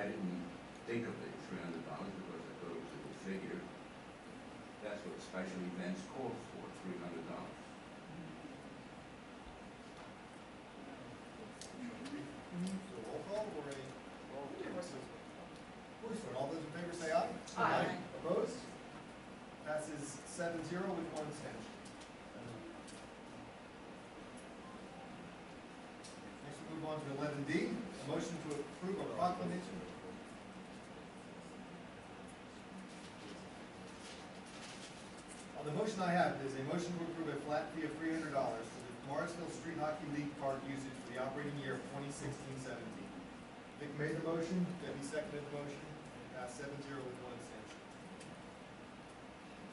didn't think of the $300 because I thought it was a good figure. That's what special events call for, $300. So roll call or a? Voice vote. All those in favor say aye. Aye. Opposed? Passes 7-0 with one abstention. Next we move on to 11D, a motion to approve a proclamation. The motion I have is a motion to approve a flat fee of $300 for the Morrisville Street Hockey League park usage for the operating year of 2016-17. Vic made the motion, Debbie seconded the motion, and passed 7-0 with one abstention.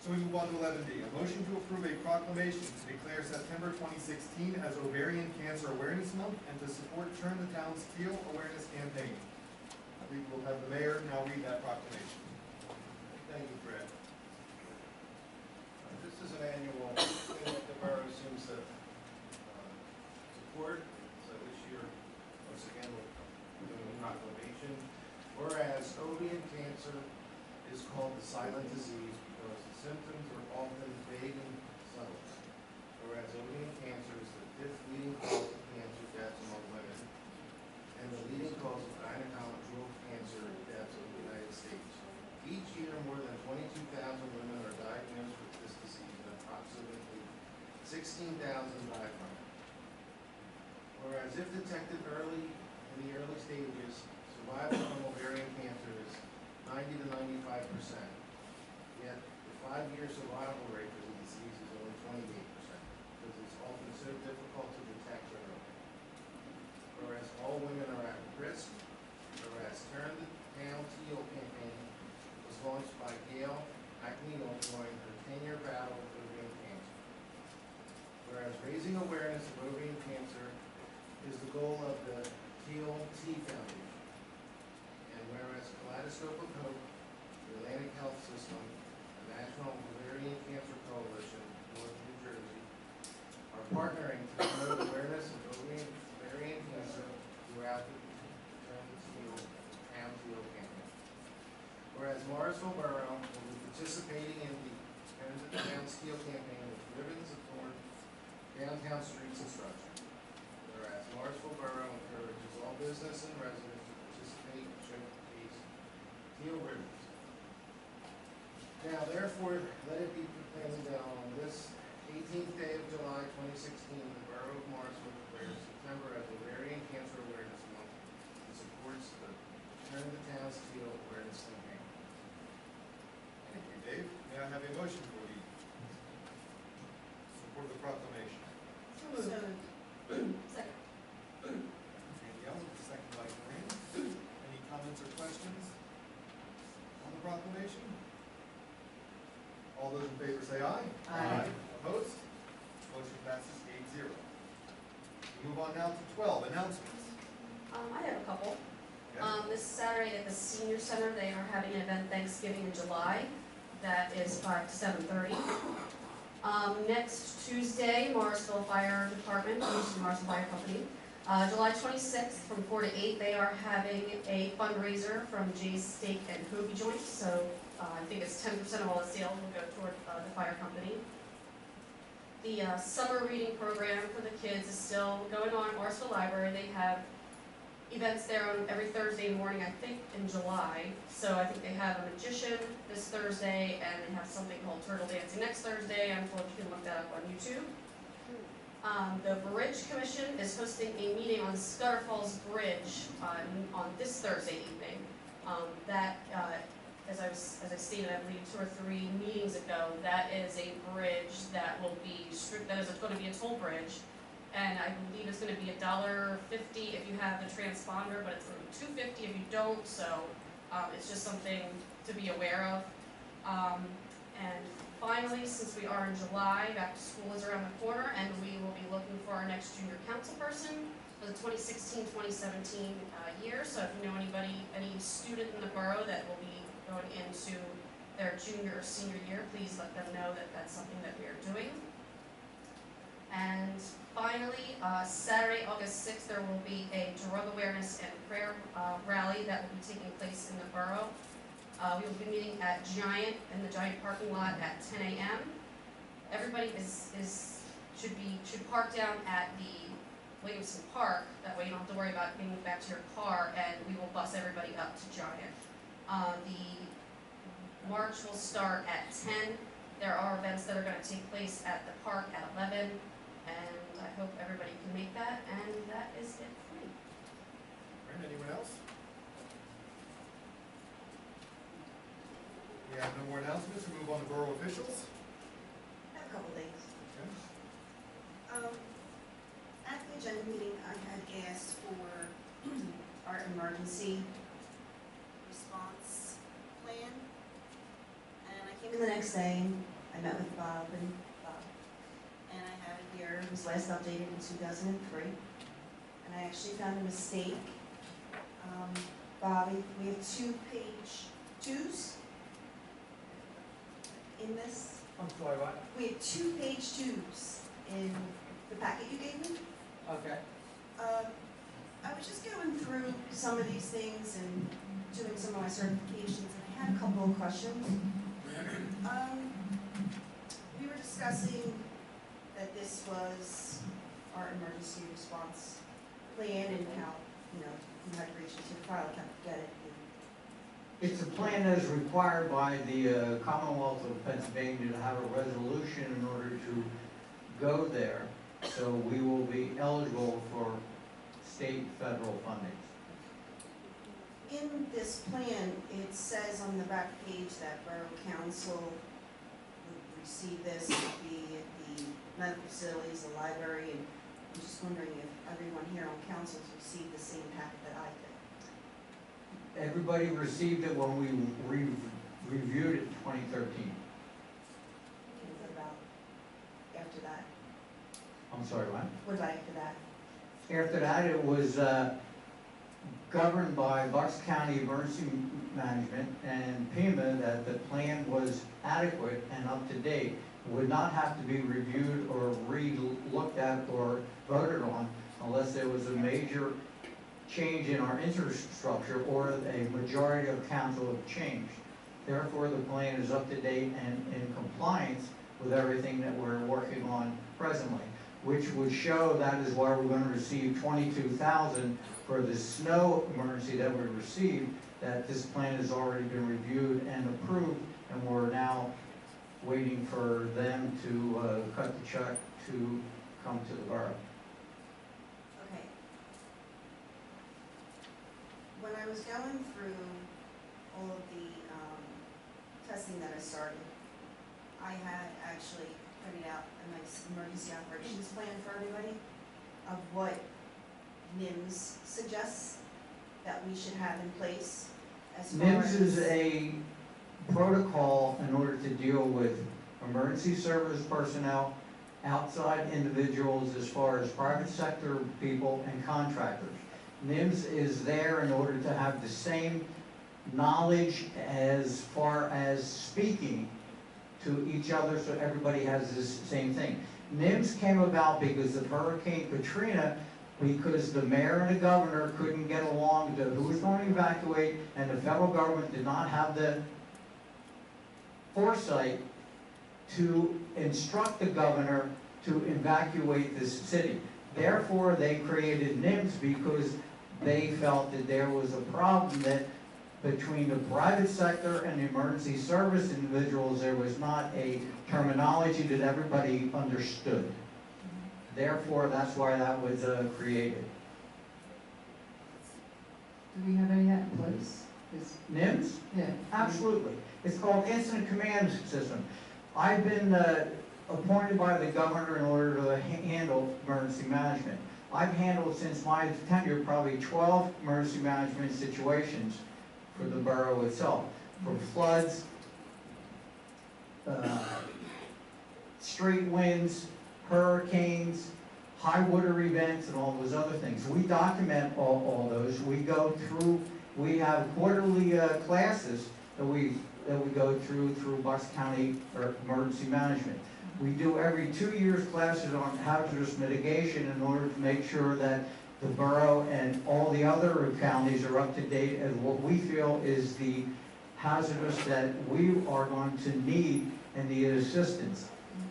So we move on to 11D, a motion to approve a proclamation to declare September 2016 as Ovarian Cancer Awareness Month and to support Turn the Town's Teal Awareness Campaign. I believe we'll have the mayor now read that proclamation. Thank you, Brad. This is an annual thing that the borough seems to support. So this year, once again, we're doing a proclamation. Whereas ovarian cancer is called the silent disease because the symptoms are often vague and subtle. Whereas ovarian cancer is the 5th leading cause of cancer deaths among women and the leading cause of gynecological cancer deaths in the United States. Each year, more than 22,000 women are diagnosed with this disease and approximately 16,000 die from it. Whereas if detected early in the early stages, survival from ovarian cancer is 90 to 95%. Yet the 5-year survival rate for the disease is only 28% because it's often so difficult to detect early. Whereas all women are at risk, whereas Turn the Town Teal campaign was launched by Gail McNeil during her 10-year battle with ovarian cancer. Whereas raising awareness of ovarian cancer is the goal of the Teal T Foundation. And whereas Kaleidoscope of Hope, the Atlantic Health System, the National Ovarian Cancer Coalition, North New Jersey, are partnering to promote awareness of ovarian cancer throughout the Turn the Town Teal campaign. Whereas Morrisville Borough will be participating in the Turn the Town Teal campaign with ribbons adorned downtown streets and structure. Whereas Morrisville Borough encourages all business and residents to participate and showcase teal ribbons. Now, therefore, let it be proclaimed that on this 18th day of July 2016, the Borough of Morrisville declares September as Ovarian Cancer Awareness Month and supports the Turn the Town's Teal Awareness campaign. Thank you, Dave. May I have a motion for the support of the proclamation? Second. Danielle, second by Corinne. Any comments or questions on the proclamation? All those in favor say aye. Aye. Opposed? Motion passes 8-0. We move on now to 12, announcements. I have a couple. Okay. This Saturday at the Senior Center, they are having an event Thanksgiving in July. That is 5 to 7:30. Next Tuesday, Morrisville Fire Department, Morrisville Fire Company, July 26th from 4 to 8, they are having a fundraiser from Jay's Steak and Hoagie Joints. So I think it's 10% of all the sales will go toward the fire company. The summer reading program for the kids is still going on at Morrisville Library. They have events there on every Thursday morning, I think, in July. So I think they have a magician this Thursday, and they have something called Turtle Dancing next Thursday. I'm told you can look that up on YouTube. The Bridge Commission is hosting a meeting on Scudder Falls Bridge on this Thursday evening. As I stated, I believe 2 or 3 meetings ago, that is a bridge that will be that is going to be a toll bridge. And I believe it's going to be $1.50 if you have the transponder, but it's going to be $2.50 if you don't. So it's just something to be aware of. And finally, since we are in July, back to school is around the corner, and we will be looking for our next junior council person for the 2016-2017 year. So if you know anybody, any student in the borough that will be going into their junior or senior year, please let them know that that's something that we are doing. And finally, Saturday, August 6th, there will be a drug awareness and prayer rally rally that will be taking place in the borough. We will be meeting at Giant, in the Giant parking lot at 10 a.m. Everybody should park down at the Williamson Park, that way you don't have to worry about getting back to your car, and we will bus everybody up to Giant. The march will start at 10. There are events that are going to take place at the park at 11, and I hope everybody can make that, and that is it for me. All right, anyone else? We have no more announcements, we move on to borough officials. I have a couple things. Okay. At the agenda meeting, I had asked for our emergency response plan. And I came in the next day, I met with Bob, and I have it here, it was last updated in 2003. And I actually found a mistake. Bobby, we have 2 page 2s in this. I'm sorry, what? We have 2 page 2s in the packet you gave me. Okay. I was just going through some of these things and doing some of my certifications, and I had a couple of questions. We were discussing that this was our emergency response plan and how, you had to reach into the file, kept get it. It's a plan that is required by the Commonwealth of Pennsylvania to have a resolution in order to go there. So we will be eligible for state, federal funding. In this plan, it says on the back page that Borough Council would receive this, it would be at the medical facilities, the library, and I'm just wondering if everyone here on council has received the same packet that I did. Everybody received it when we reviewed it in 2013. Okay, what about after that? I'm sorry, what? What about after that? After that, it was governed by Bucks County Emergency Management and FEMA that the plan was adequate and up to date. Would not have to be reviewed or re-looked at or voted on unless there was a major change in our infrastructure or a majority of council have changed. Therefore, the plan is up to date and in compliance with everything that we're working on presently, which would show that is why we're going to receive $22,000 for the snow emergency that we received, that this plan has already been reviewed and approved, and we're now waiting for them to cut the check to come to the borough. Okay. When I was going through all of the testing that I started, I had actually printed out a nice emergency operations plan for everybody of what NIMS suggests that we should have in place as far NIMS as... is a protocol in order to deal with emergency service personnel, outside individuals as far as private sector people and contractors. NIMS is there in order to have the same knowledge as far as speaking to each other so everybody has this same thing. NIMS came about because of Hurricane Katrina, because the mayor and the governor couldn't get along to who was going to evacuate, and the federal government did not have the foresight to instruct the governor to evacuate this city. Therefore, they created NIMS because they felt that there was a problem that between the private sector and the emergency service individuals, there was not a terminology that everybody understood. Therefore, that's why that was created. Do we have any of that in place? NIMS? Yeah. Absolutely. It's called Incident Command System. I've been appointed by the governor in order to handle emergency management. I've handled since my tenure probably 12 emergency management situations for the borough itself, for floods, street winds, hurricanes, high water events, and all those other things. We document all those. We go through, we have quarterly classes that we go through Bucks County Emergency Management. We do every 2 years classes on hazardous mitigation in order to make sure that the borough and all the other counties are up to date as what we feel is the hazardous that we are going to need and need assistance.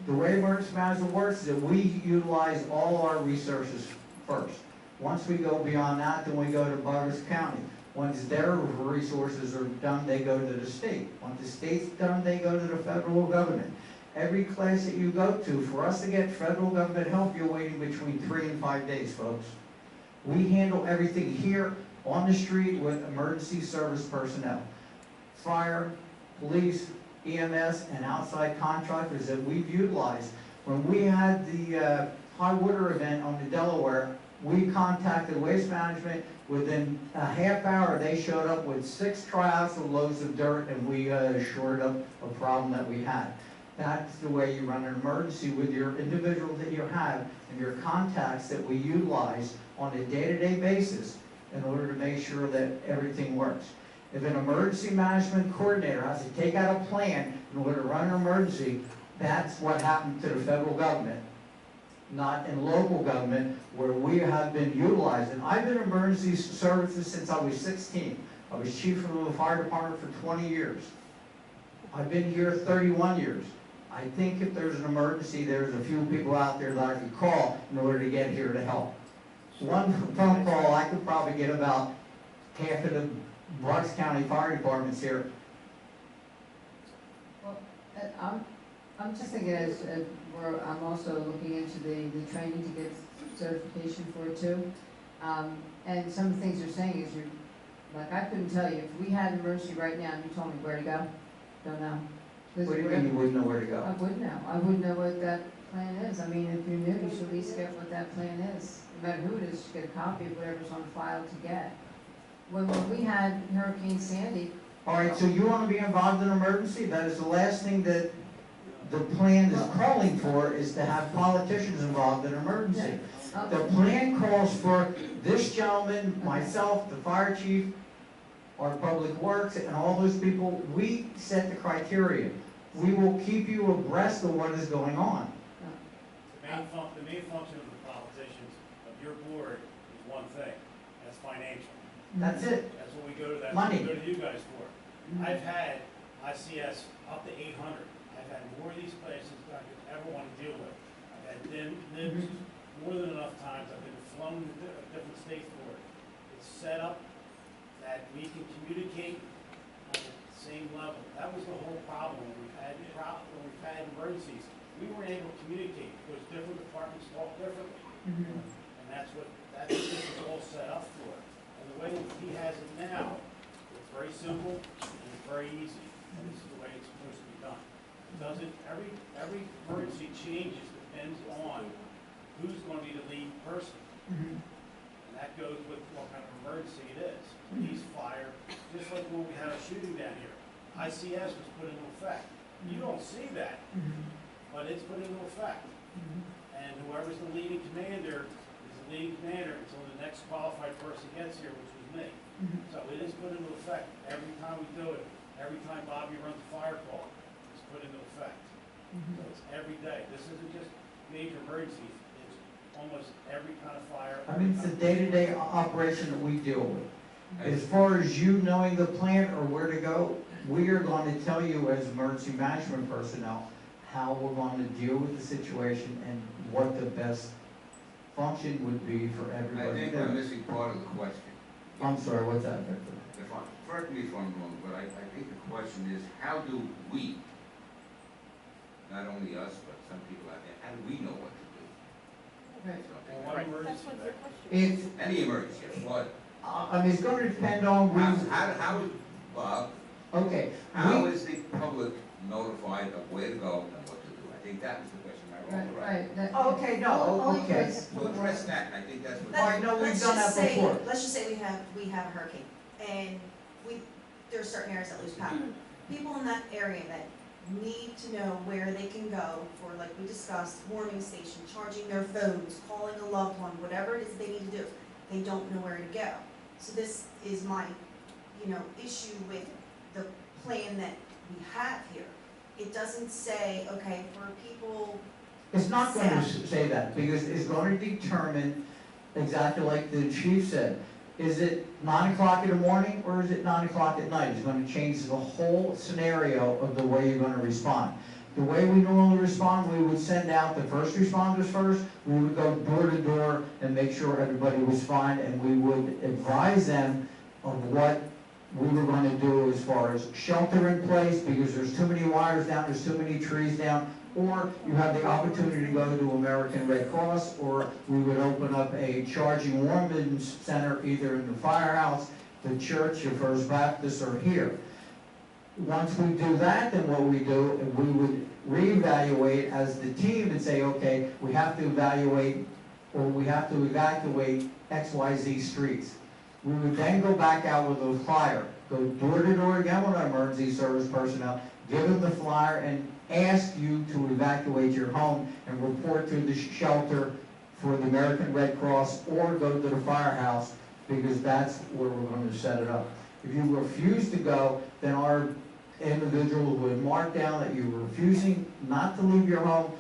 The way emergency management works is that we utilize all our resources first. Once we go beyond that, then we go to Bucks County. Once their resources are done, they go to the state. Once the state's done, they go to the federal government. Every class that you go to, for us to get federal government help, you're waiting between 3 and 5 days, folks. We handle everything here on the street with emergency service personnel. Fire, police, EMS, and outside contractors that we've utilized. When we had the high water event on the Delaware, we contacted Waste Management. Within a half hour, they showed up with 6 triaxle loads of dirt, and we shored up a problem that we had. That's the way you run an emergency with your individuals that you have and your contacts that we utilize on a day-to-day basis in order to make sure that everything works. If an emergency management coordinator has to take out a plan in order to run an emergency, that's what happened to the federal government, not in local government where we have been utilized. And I've been in emergency services since I was 16. I was chief of the fire department for 20 years. I've been here 31 years. I think if there's an emergency, there's a few people out there that I could call in order to get here to help. One phone call, I could probably get about half of the Bucks County Fire Departments here. Well, I'm just thinking I'm also looking into the training to get certification for it too. And some of the things you're saying is like I couldn't tell you, if we had an emergency right now and you told me where to go, don't know. What do you mean you wouldn't know where to go? I would know. I wouldn't know what that plan is. I mean, if you knew, you should at least get what that plan is. No matter who it is, you should get a copy of whatever's on file to get. When we had Hurricane Sandy. All right, so you want to be involved in an emergency? That is the last thing that the plan is calling for, is to have politicians involved in an emergency. The plan calls for this gentleman, myself, the fire chief, our public works, and all those people. We set the criteria. We will keep you abreast of what is going on. The main function of the politicians, of your board, is one thing, that's financial. That's it. That's what we go to, that's Money. what we go to you guys for. I've had ICS up to 800. I've had more of these places than I could ever want to deal with. I've had NIBs more than enough times. I've been flown to different states for it. It's set up that we can communicate on the same level. That was the whole problem when we've had emergencies. We weren't able to communicate because different departments talk differently. And that's what this is all set up for. And the way he has it now, it's very simple and it's very easy. And this is the way it's supposed to be done. It doesn't, every emergency changes depends on who's going to be the lead person. And that goes with what kind of emergency it is. Police, fire, just like when we had a shooting down here. ICS was put into effect. You don't see that, but it's put into effect. And whoever's the leading commander is the leading commander until the next qualified person gets here, which was me. So it is put into effect. Every time we do it, every time Bobby runs a fire call, it's put into effect. So it's every day. This isn't just major emergencies. It's almost every kind of fire. I mean, it's a day-to-day operation that we deal with. As far as you knowing the plan or where to go, we are going to tell you as emergency management personnel how we're going to deal with the situation and what the best function would be for I everybody. think we're missing part of the question. I'm sorry, what's that, Victor? Correct me if I'm wrong, but I think the question is, how do we, not only us, but some people out there, how do we know what to do? Right. Well, one emergency there. It's, Any emergency, a flood. I mean, it's going to depend on, How, Bob, okay. how is the public notified of where to go and what to do? I think that was the question, am I wrong? Right, that. Okay, no, Only okay. place- So address that, and I think that's what. All right, no, we've Let's done just that say- before. Let's just say we have a hurricane, and there are certain areas that lose power. People in that area that need to know where they can go for, like we discussed, warming station, charging their phones, calling a loved one, whatever it is they need to do, they don't know where to go. So this is my, issue with the plan that we have here. It doesn't say, okay, for people. It's not going to say that, because it's going to determine exactly like the chief said. Is it 9 o'clock in the morning or is it 9 o'clock at night? It's gonna change the whole scenario of the way you're gonna respond. The way we normally respond, we would send out the first responders first. We would go door to door and make sure everybody was fine, and we would advise them of what we were going to do as far as shelter in place, because there's too many wires down, there's too many trees down, or you have the opportunity to go to American Red Cross, or we would open up a charging warming center either in the firehouse, the church, your First Baptist, or here. Once we do that, then what we do, we would reevaluate as the team and say, okay, we have to evaluate, or we have to evacuate XYZ streets. We would then go back out with a flyer, go door to door again with our emergency service personnel, give them the flyer and ask you to evacuate your home and report to the shelter for the American Red Cross, or go to the firehouse, because that's where we're going to set it up. If you refuse to go, then our individuals would mark down that you're refusing not to leave your home.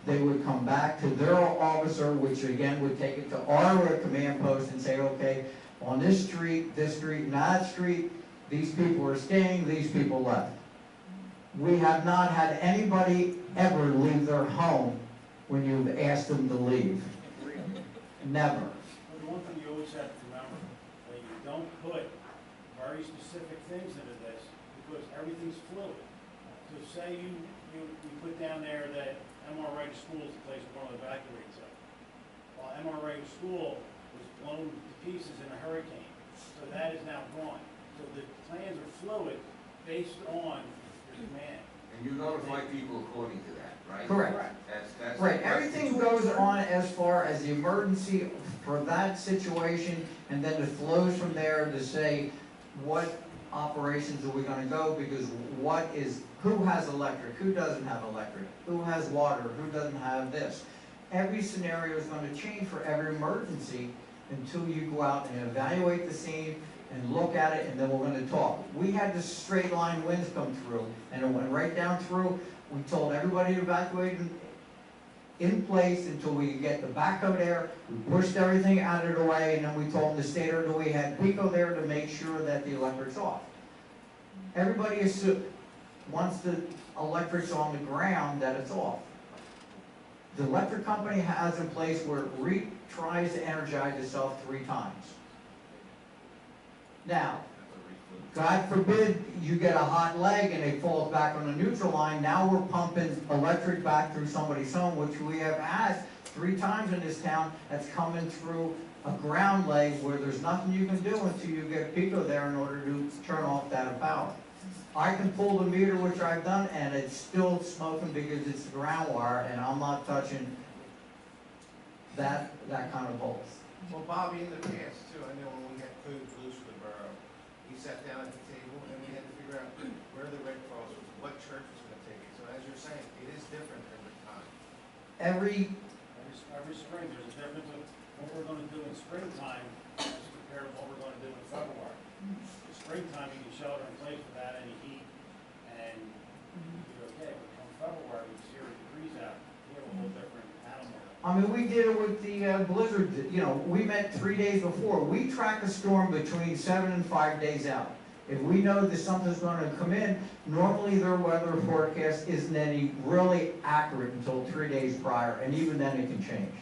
They would come back to their officer, which again would take it to our command post and say, okay, on this street, and that street, these people are staying, these people left. We have not had anybody ever leave their home when you've asked them to leave. Never. But the one thing you always have to remember, that you don't put very specific things into this, because everything's fluid. So say you put down there that MRA School is the place we want to evacuate to. Well, MRA School was blown to pieces in a hurricane, so that is now gone. So the plans are fluid based on your command. And you notify people according to that, right? Correct. That's Right, everything goes on as far as the emergency for that situation, and then it flows from there to say, what operations are we gonna go, because who has electric, who doesn't have electric, who has water, who doesn't have this. Every scenario is gonna change for every emergency until you go out and evaluate the scene and look at it, and then we're gonna talk. We had the straight line winds come through, and it went right down through. We told everybody to evacuate in place until we could get the backhoe there. We pushed everything out of the way, and then we told them to stay there until we had Pico there to make sure that the electric's off. Everybody once the electric's on the ground, that it's off. The electric company has in place where it tries to energize itself 3 times. Now, God forbid you get a hot leg and it falls back on the neutral line. Now we're pumping electric back through somebody's home, which we have had 3 times in this town. That's coming through a ground leg where there's nothing you can do until you get Pico there in order to turn off that power. I can pull the meter, which I've done, and it's still smoking because it's the ground wire, and I'm not touching that kind of volts. Well, Bobby, in the past too, I know when we had food blues for the borough, we sat down at the table and we had to figure out where the Red Cross was, what church was gonna take it. So as you're saying, it is different every time. Every spring, there's a difference of what we're gonna do in springtime as compared to what we're gonna do in February. In springtime, you can shelter in place without any heat, and you're okay. But come February, with 0 degrees out, you have a whole different animal. I mean, we did it with the blizzard, we met 3 days before. We track a storm between 7 and 5 days out. If we know that something's gonna come in, normally their weather forecast isn't any really accurate until 3 days prior, and even then it can change.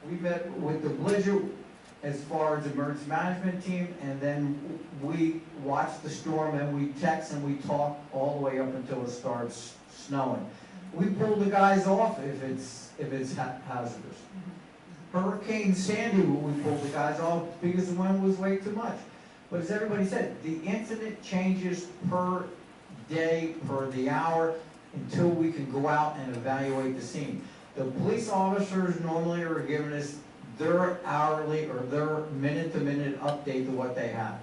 We met with the blizzard as far as emergency management team, and then we watch the storm and we text and we talk all the way up until it starts snowing. We pull the guys off if it's hazardous. Hurricane Sandy, we pulled the guys off because the wind was way too much. But as everybody said, the incident changes per day, per the hour, until we can go out and evaluate the scene. The police officers normally are giving us their hourly or their minute-to-minute update to what they have.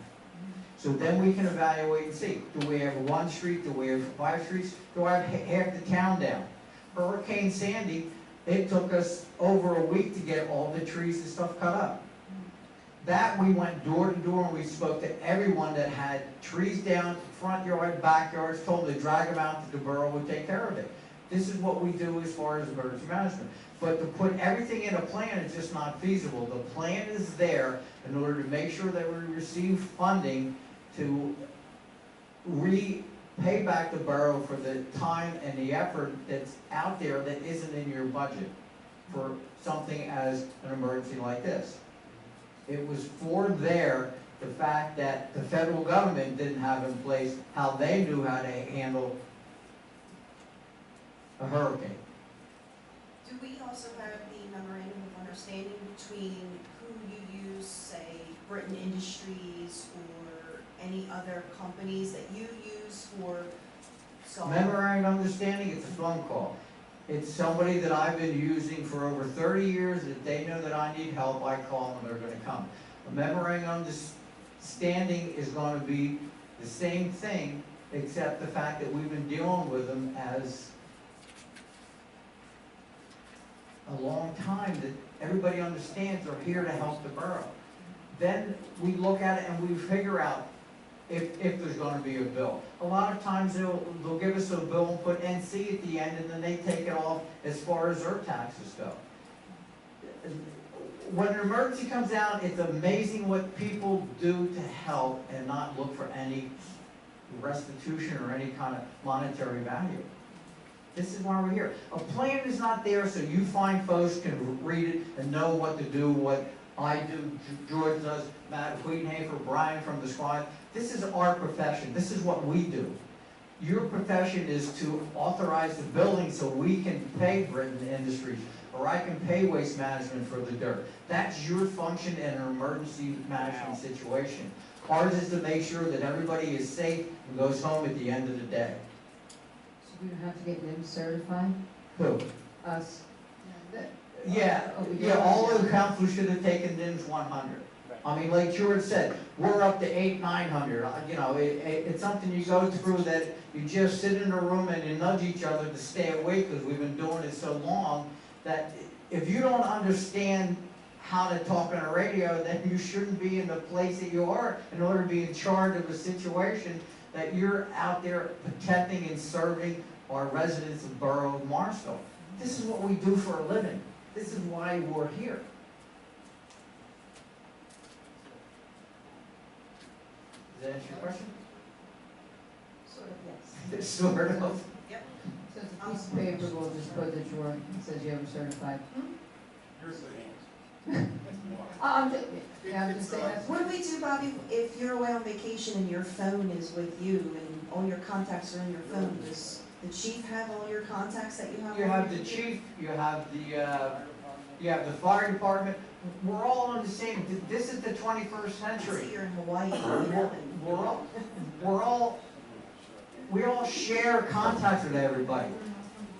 So then we can evaluate and see, do we have 1 street, do we have 5 streets, do I have half the town down? Hurricane Sandy, it took us over a week to get all the trees and stuff cut up. That we went door to door and we spoke to everyone that had trees down, front yard, backyards, told them to drag them out to the borough, would take care of it. This is what we do as far as emergency management. But to put everything in a plan is just not feasible. The plan is there in order to make sure that we receive funding to pay back the borough for the time and the effort that's out there that isn't in your budget for something as an emergency like this. It was for the fact that the federal government didn't have in place how they knew how to handle a hurricane. Do we also have the memorandum of understanding between who you use, say, Britain Industries or any other companies that you use for solving? Memorandum of understanding, it's a phone call. It's somebody that I've been using for over 30 years. If they know that I need help, I call them, they're gonna come. A memorandum of understanding is gonna be the same thing, except the fact that we've been dealing with them as a long time, that everybody understands they're here to help the borough. Then we look at it and we figure out if there's gonna be a bill. A lot of times they'll give us a bill and put NC at the end, and then they take it off as far as their taxes go. When an emergency comes out, it's amazing what people do to help and not look for any restitution or any kind of monetary value. This is why we're here. A plan is not there so you fine folks can read it and know what to do, what I do, George does, Matt Wiedenhafer, Brian from the squad. This is our profession. This is what we do. Your profession is to authorize the building so we can pay Britain Industries, or I can pay Waste Management for the dirt. That's your function in an emergency management situation. Ours is to make sure that everybody is safe and goes home at the end of the day. So we don't have to get them certified? Who? Us? Yeah, Oh, we yeah, do? all the councils should have taken NIMS 100. I mean, like George said, we're up to 800, 900. You know, it's something you go through that you just sit in a room and you nudge each other to stay awake, because we've been doing it so long that if you don't understand how to talk on a radio, then you shouldn't be in the place that you are in order to be in charge of a situation that you're out there protecting and serving our residents of Borough of Morrisville. This is what we do for a living. This is why we're here. Does that answer your question? Sort of, yes. Sort of. Yep. So it's a piece of paper, we'll just put that you're, it says you have a certified. Here's the hands. I'm just, yeah, I'm just saying, that's What do we do, Bobby, if you're away on vacation and your phone is with you and all your contacts are in your phone? Does the chief have all your contacts that you have? You on have your the computer? chief, you have the fire department. We're all on the same, this is the 21st I see century. you're in Hawaii. We all share contacts with everybody.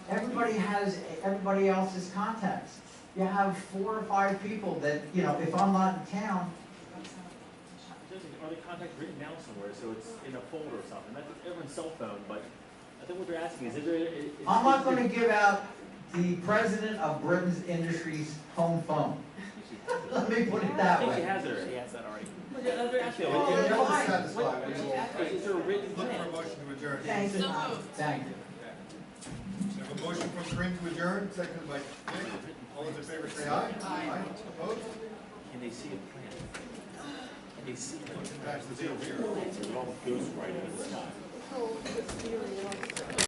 Everybody has everybody else's contacts. You have 4 or 5 people that, you know, if I'm not in town, Are the contacts written down somewhere, so it's in a folder or something? That's everyone's cell phone, but I think what they're asking is there... I'm not gonna give out the president of Britain's Industries home phone. Let me put it I that think she way. has it, he has that already. But they're asking, Well, is they're there- not satisfied. We will is there a written look plan? for a motion to adjourn. Thank you, Bob. Thank you. We have a motion from Corinne to adjourn, seconded by Dick. All those in favor say aye. Aye. Opposed? Can they see a plan? Can they see it? Motion passes 8-0. It all goes right in the sky.